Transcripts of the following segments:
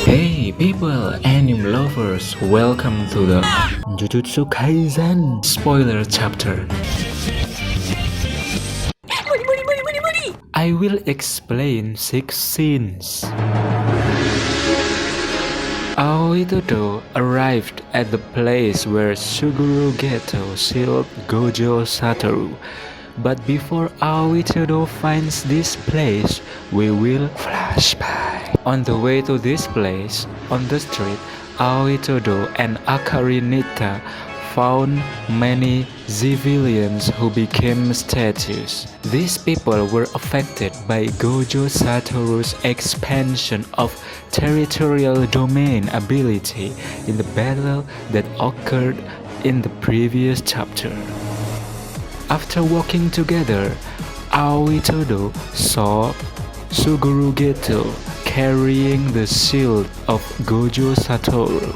Hey people, anime lovers, welcome to the Jujutsu Kaisen Spoiler Chapter. I will explain 6 scenes. Mahito arrived at the place where Suguru Geto sealed Gojo Satoru. But before Mahito finds this place, we will flash by. On the way to this place, on the street, Mahito and Akarinita found many civilians who became statues. These people were affected by Gojo Satoru's expansion of territorial domain ability in the battle that occurred in the previous chapter. After walking together, Mahito saw Suguru Geto carrying the shield of Gojo Satoru.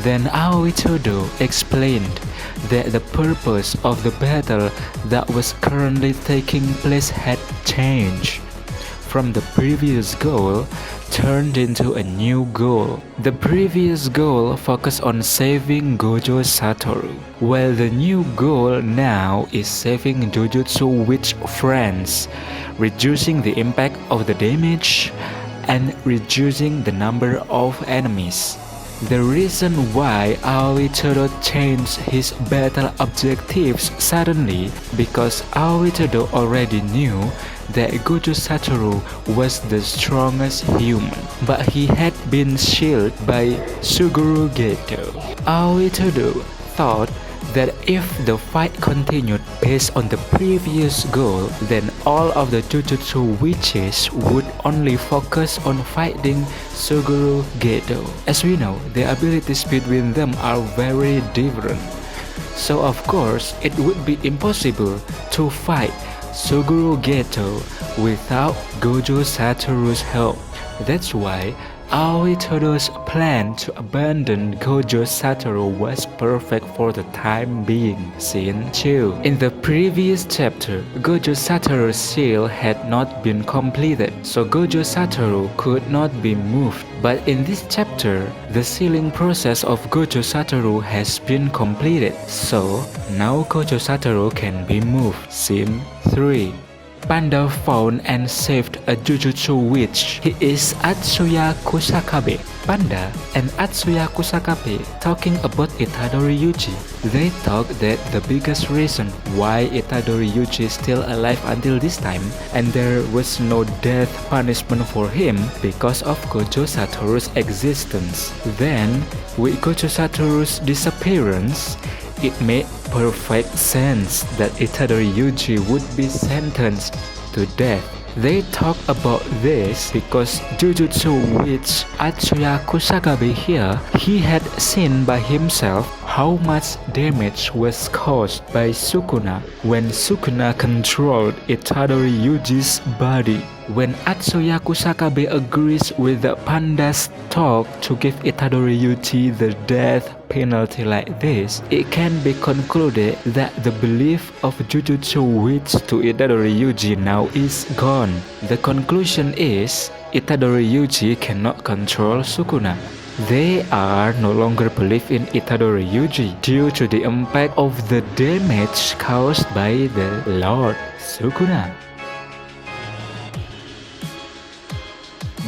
Then Mahito explained that the purpose of the battle that was currently taking place had changed. From the previous goal turned into a new goal. The previous goal focused on saving Gojo Satoru, while the new goal now is saving Jujutsu Witch friends, reducing the impact of the damage and reducing the number of enemies. The reason why Mahito changed his battle objectives suddenly because Mahito already knew that Gojo Satoru was the strongest human, but he had been shielded by Suguru Geto. Mahito thought that if the fight continued based on the previous goal, then all of the Jujutsu witches would only focus on fighting Suguru Geto. As we know, the abilities between them are very different. So of course, it would be impossible to fight Suguru Geto without Gojo Satoru's help. That's why Mahito's plan to abandon Gojo Satoru was perfect for the time being. Scene 2. In the previous chapter, Gojo Satoru's shield had not been completed, so Gojo Satoru could not be moved. But in this chapter, the sealing process of Gojo Satoru has been completed, so now Gojo Satoru can be moved. Scene 3. Panda found and saved a Jujutsu witch. He is Atsuya Kusakabe. Panda and Atsuya Kusakabe talking about Itadori Yuji. They talk that the biggest reason why Itadori Yuji is still alive until this time and there was no death punishment for him because of Gojo Satoru's existence. Then, with Gojo Satoru's disappearance, it made perfect sense that Itadori Yuji would be sentenced to death. They talk about this because Jujutsu witch Atsuya Kusakabe here, he had seen by himself how much damage was caused by Sukuna when Sukuna controlled Itadori Yuji's body. When Atsuya Kusakabe agrees with the panda's talk to give Itadori Yuji the death penalty like this, it can be concluded that the belief of Jujutsu witch to Itadori Yuji now is gone. The conclusion is Itadori Yuji cannot control Sukuna. They are no longer believe in Itadori Yuji due to the impact of the damage caused by the Lord Sukuna.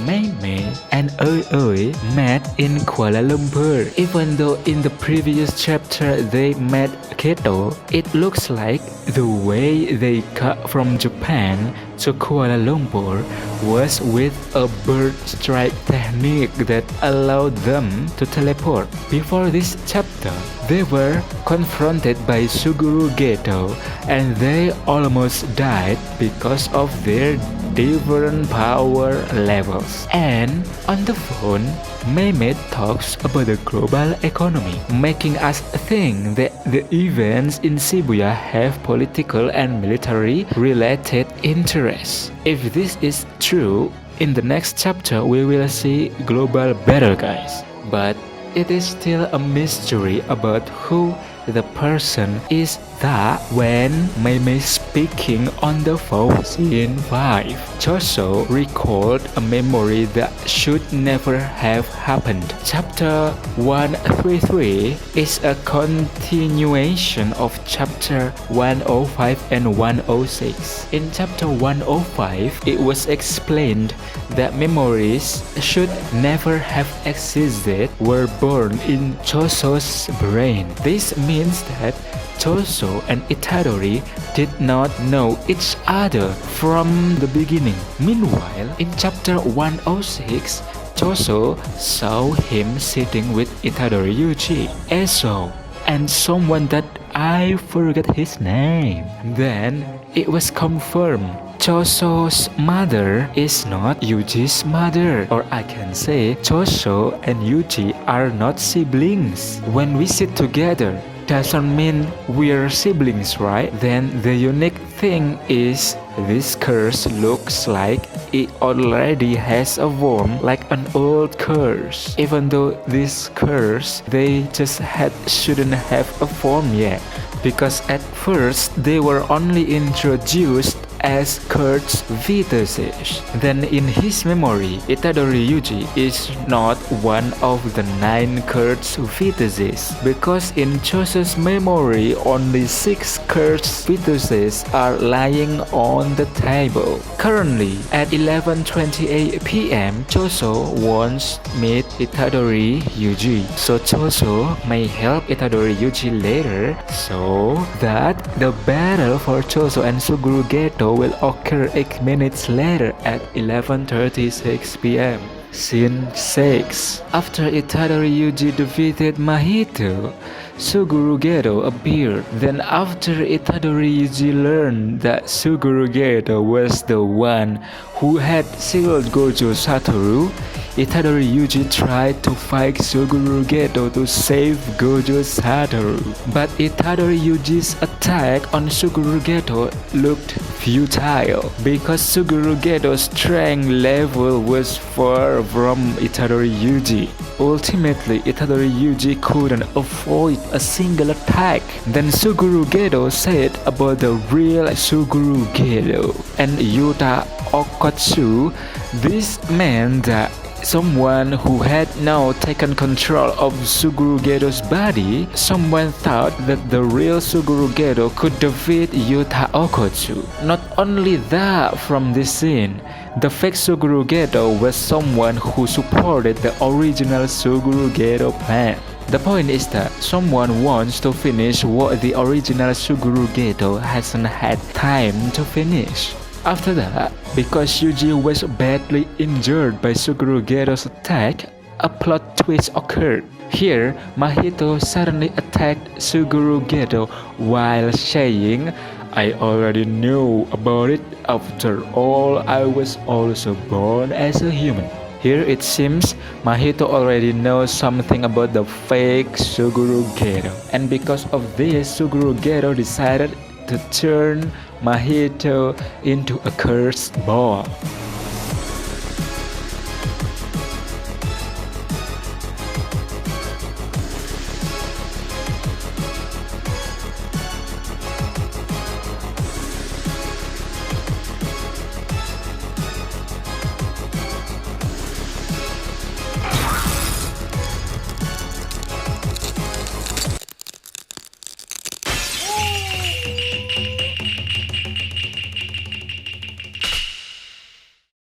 Mei Mei and Oi met in Kuala Lumpur. Even though in the previous chapter they met Keto, it looks like the way they got from Japan to Kuala Lumpur was with a bird strike technique that allowed them to teleport. Before this chapter, they were confronted by Suguru Geto and they almost died because of their different power levels. And on the phone, Mei talks about the global economy, making us think that the events in Shibuya have political and military related interests. If this is true, in the next chapter we will see global battle, guys. But it is still a mystery about who the person is that when Mei speaking on the phone in 5, Choso recalled a memory that should never have happened. Chapter 133 is a continuation of chapter 105 and 106. In chapter 105, it was explained that memories should never have existed were born in Choso's brain. This means that Choso and Itadori did not know each other from the beginning. Meanwhile, in chapter 106, Choso saw him sitting with Itadori Yuji, Eso, and someone that I forgot his name. Then it was confirmed Choso's mother is not Yuji's mother, or I can say Choso and Yuji are not siblings. When we sit together, doesn't mean we're siblings, right? Then the unique thing is this curse looks like it already has a form like an old curse. Even though this curse they just shouldn't have a form yet, because at first they were only introduced as Kurt's fetuses. Then in his memory, Itadori Yuji is not one of the 9 Kurt's fetuses, because in Choso's memory only 6 Kurt's fetuses are lying on the table. Currently at 11:28 p.m., Choso wants to meet Itadori Yuji, so Choso may help Itadori Yuji later, so that the battle for Choso and Suguru Geto will occur 8 minutes later at 11:36 p.m. Scene 6. After Itadori Yuji defeated Mahito, Suguru Geto appeared. Then after Itadori Yuji learned that Suguru Geto was the one who had sealed Gojo Satoru, Itadori Yuji tried to fight Suguru Geto to save Gojo Satoru. But Itadori Yuji's attack on Suguru Geto looked futile, because Suguru Geto's strength level was far from Itadori Yuji. Ultimately, Itadori Yuji couldn't avoid a single attack. Then Suguru Geto said about the real Suguru Geto. And Yuta Okotsu, this meant that someone who had now taken control of Suguru Geto's body, someone thought that the real Suguru Geto could defeat Yuta Okotsu. Not only that, from this scene, the fake Suguru Geto was someone who supported the original Suguru Geto plan. The point is that someone wants to finish what the original Suguru Geto hasn't had time to finish. After that, because Yuji was badly injured by Suguru Geto's attack, a plot twist occurred. Here, Mahito suddenly attacked Suguru Geto while saying, "I already knew about it. After all, I was also born as a human." Here it seems Mahito already knows something about the fake Suguru Geto. And because of this, Suguru Geto decided to turn Mahito into a cursed boy.